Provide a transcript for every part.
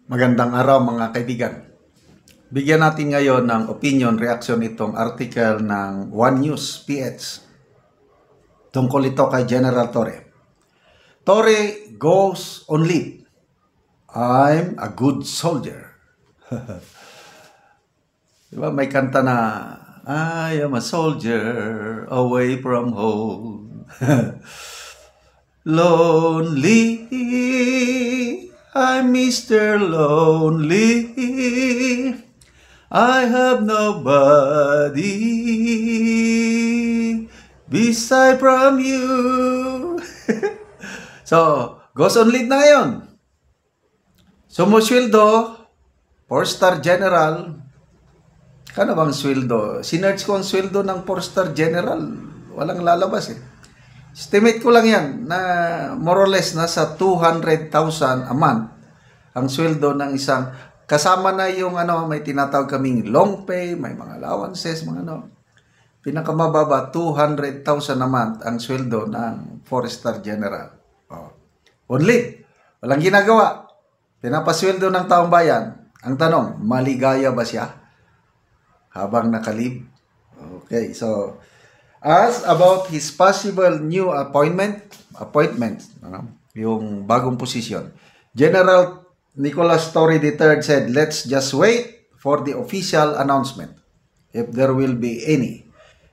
Magandang araw mga kaibigan. Bigyan natin ngayon ng opinion, reaction itong article ng One News PH tungkol ito kay General Torre. Torre goes on leave. I'm a good soldier. Diba may kanta na, I am a soldier away from home. Lonely, I'm Mr. Lonely. I have nobody beside from you. So, goes on leave na ngayon. Sumusweldo, 4-star general. Kano bang sweldo? Sinerge ko ang sweldo ng 4-star general. Walang lalabas eh. Estimate ko lang yan na more or less nasa 200,000 a month ang sweldo ng isang, kasama na yung may tinatawag kaming long pay, may mga allowances, mga pinakamababa 200,000 a month ang sweldo ng 4-star general. Only, walang ginagawa. Pinapasweldo ng taong bayan. Ang tanong, maligaya ba siya habang nakalib? Okay, so as about his possible new appointment, yung bagong posisyon, General Nicholas Torre III said, let's just wait for the official announcement, if there will be any.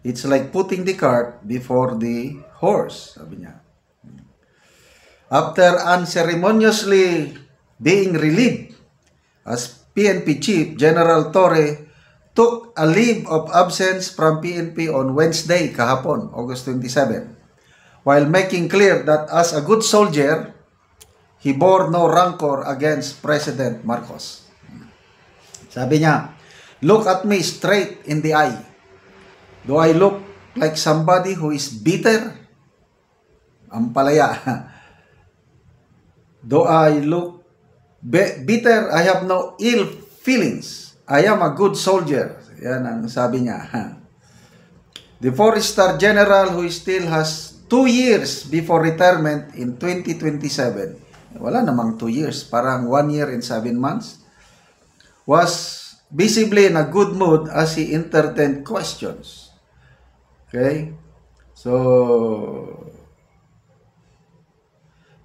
It's like putting the cart before the horse, sabi niya. After unceremoniously being relieved as PNP Chief, General Torre took a leave of absence from PNP on Wednesday, kahapon, August 27, while making clear that as a good soldier, he bore no rancor against President Marcos. Sabi niya, look at me straight in the eye. Do I look like somebody who is bitter? Ang palaya. Do I look bitter? I have no ill feelings. I am a good soldier. Yan ang sabi niya. The 4-star general who still has 2 years before retirement in 2027. Wala namang 2 years. Parang 1 year and 7 months. Was visibly in a good mood as he entertained questions. Okay? So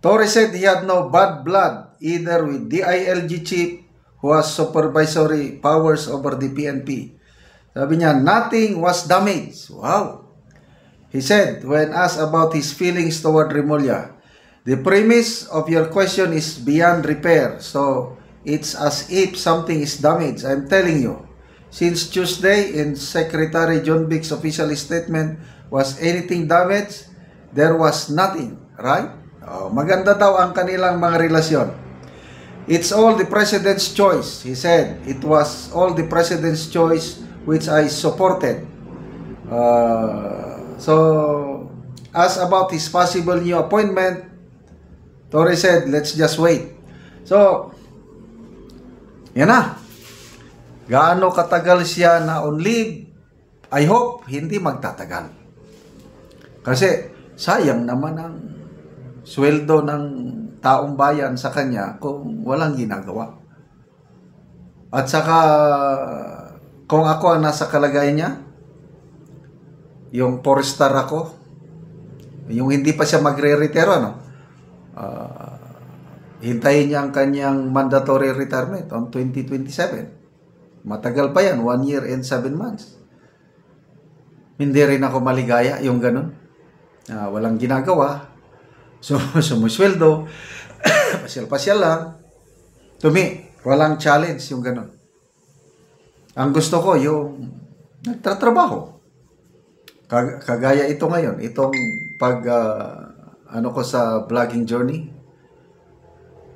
Torre said he had no bad blood either with DILG chief who has supervisory powers over the PNP. Sabi niya, nothing was damaged. Wow. He said, when asked about his feelings toward Remulla, the premise of your question is beyond repair. So, it's as if something is damaged. I'm telling you, since Tuesday in Secretary John Big's official statement, was anything damaged? There was nothing, right? Maganda daw ang kanilang mga relasyon. It's all the President's choice, he said. It was all the President's choice which I supported. So, as about his possible new appointment, Torre said, let's just wait. So, yan na. Gaano katagal siya na on leave? I hope hindi magtatagal. Kasi sayang naman ang sweldo ng taong bayan sa kanya kung walang ginagawa. At saka, kung ako ang nasa kalagayan niya, yung 4-star ako, yung hindi pa siya magre-retiro, hintayin niya ang kanyang mandatory retirement on 2027. Matagal pa yan, 1 year and 7 months. Hindi rin ako maligaya yung ganun. Walang ginagawa. So, sumusweldo, pasyal-pasyal lang. To me, walang challenge yung ganun. Ang gusto ko, yung nagtatrabaho. Kagaya ito ngayon, itong ko sa vlogging journey.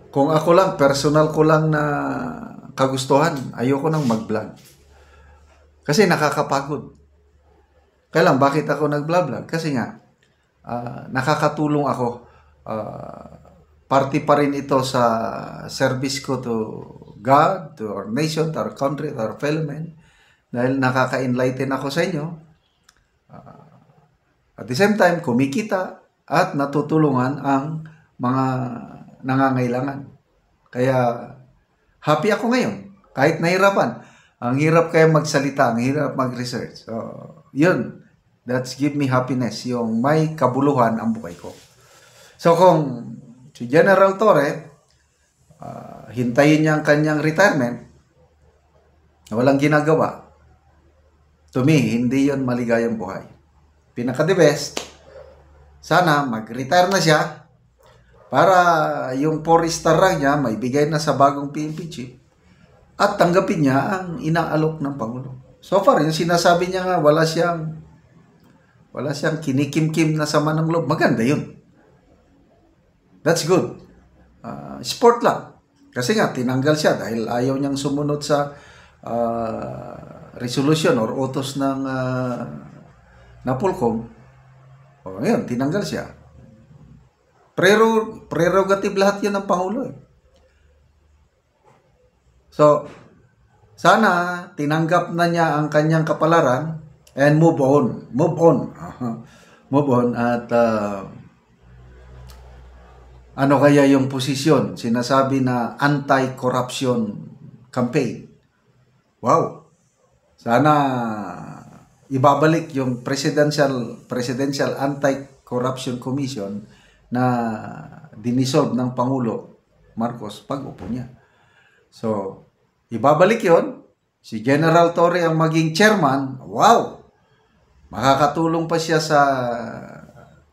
Kung ako lang, personal ko lang na kagustuhan, ayoko nang mag-vlog. Kasi nakakapagod. Kaya lang, bakit ako nag-vlog? Kasi nga, nakakatulong ako. Party pa rin ito sa service ko to God, to our nation, to our country, to our fellow men. Dahil nakaka-enlighten ako sa inyo. At the same time, kumikita at natutulungan ang mga nangangailangan. Kaya Happy ako ngayon. Kahit nahirapan. Ang hirap kaya magsalita, ang hirap mag-research. So, yun. That's give me happiness. Yung may kabuluhan ang buhay ko. So, kung si General Torre, hintayin niya ang kanyang retirement, walang ginagawa, to me, hindi yon maligayang buhay. Pinaka-the best, sana mag-retire na siya para yung 4-star rank niya may bigay na sa bagong PNP chief at tanggapin niya ang inaalok ng Pangulo. So far, yung sinasabi niya nga, wala siyang kinikim-kim na sama ng loob. Maganda yun. That's good. Sport lang. Kasi nga, tinanggal siya dahil ayaw niyang sumunod sa resolution or utos ng Napolcom. O, ngayon, tinanggal siya. Prerogative lahat yan ng Pangulo. So, sana tinanggap na niya ang kanyang kapalaran and move on. Move on. Move on at ano kaya yung posisyon? Sinasabi na anti-corruption campaign. Wow. Sana ibabalik yung Presidential Anti-Corruption Commission na dinisolve ng Pangulo Marcos pag upo niya. So, ibabalik yon. Si General Torre ang maging chairman. Wow! Makakatulong pa siya sa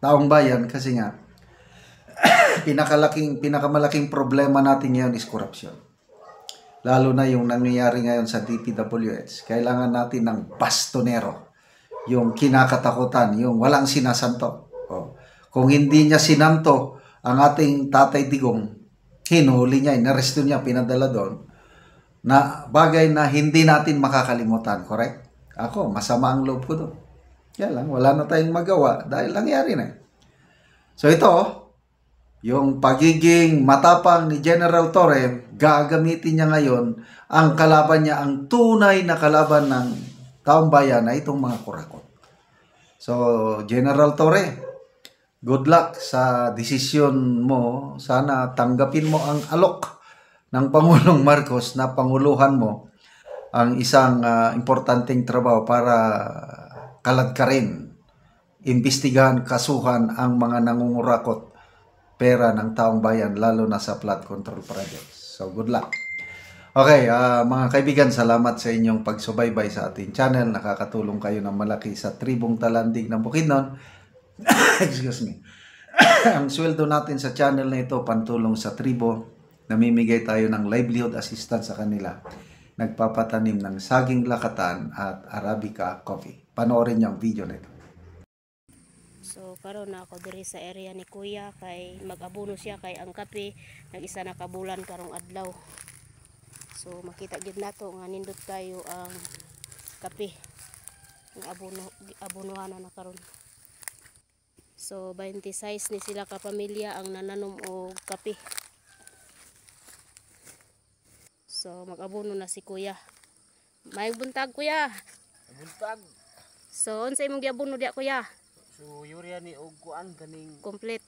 taong bayan kasi nga pinakamalaking problema natin ngayon is corruption. Lalo na yung nangyayari ngayon sa DPWH. Kailangan natin ng bastonero. Yung kinakatakutan, yung walang sinasanto. Kung hindi niya sinanto ang ating Tatay Digong, hinuli niya, inaresto niya, pinadala doon, na bagay na hindi natin makakalimutan, correct? Ako, masama ang loob ko doon. Kaya lang, wala na tayong magawa dahil nangyari na. So ito, yung pagiging matapang ni General Torre, gagamitin niya ngayon ang kalaban niya, ang tunay na kalaban ng taong bayan na itong mga kurakot. So, General Torre, good luck sa desisyon mo. Sana tanggapin mo ang alok ng Pangulong Marcos na panguluhan mo ang isang importanteng trabaho para kaladkarin, imbestigahan, kasuhan ang mga nangungurakot pera ng taong bayan, lalo na sa flood control projects. So, good luck. Okay, mga kaibigan, salamat sa inyong pagsubaybay sa ating channel. Nakakatulong kayo ng malaki sa tribong Talandig ng Bukidnon. Excuse me. Ang sweldo natin sa channel na ito, pantulong sa tribo. Namimigay tayo ng livelihood assistance sa kanila. Nagpapatanim ng saging lakatan at Arabica coffee. Panoorin niyo ang video na ito. So karon na ako diri sa area ni Kuya kay mag-abono siya kay ang kape nag-isa na kabulan karong adlaw. So makita gid nato nga nindot tayo ang kape nga abonohan na karon. So 26 ni sila ka pamilya ang nananom og kape. So mag-abono na si Kuya. May buntag Kuya. Buntag. So unsa imong giabono diya Kuya? So urea ni og kuan kaning Complete.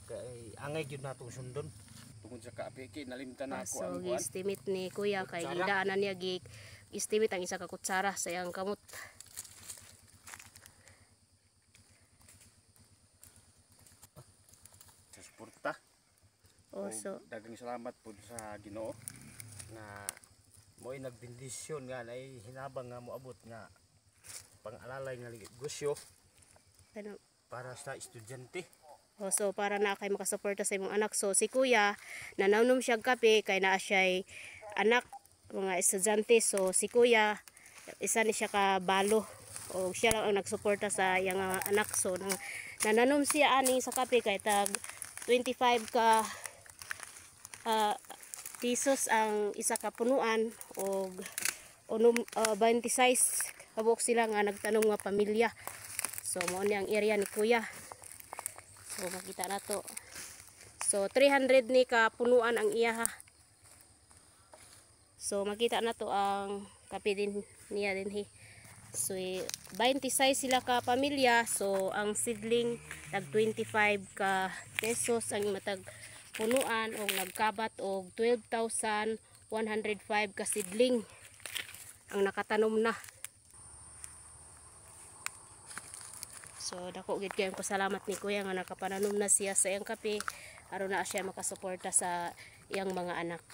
Kay angay gyud natong sundon. Tungod sa kape kay nalimtan na ako So ang kuan. estimate ni Kuya kay gidaanan niya estimate ang isa ka kutsara sa iyang kamot. Suporta. So Daghang salamat pud sa Ginoo nga mo'y nagbendisyon nga nay hinabang nga moabot nga pang-alalay nga negosyo ano, para sa estudyante. so para na kay makasuporta sa imong anak. So si Kuya nananom siya og kape kay naa siya'y anak mga estudyante. So si Kuya isa ni siya ka balo o siya lang ang nagsuporta sa iyang anak. So nananom siya ani sa kape kay tag 25 ka pesos ang isa ka punuan og 26 kabuk sila nga nagtanom nga pamilya. So mao ni ang area ni Kuya. So makita na to. So 300 ni ka punuan ang iya ha. So makita na to ang kape din niya din hi. So 26 sila ka pamilya. So ang seedling tag 25 ka pesos ang matag punuan o nagkabat og 12,105 ka seedling ang nakatanom na. So dako gid kayong pasalamat ni kuya nga nakapananom na siya sa iyang kape aron na siya makasuporta sa iyang mga anak.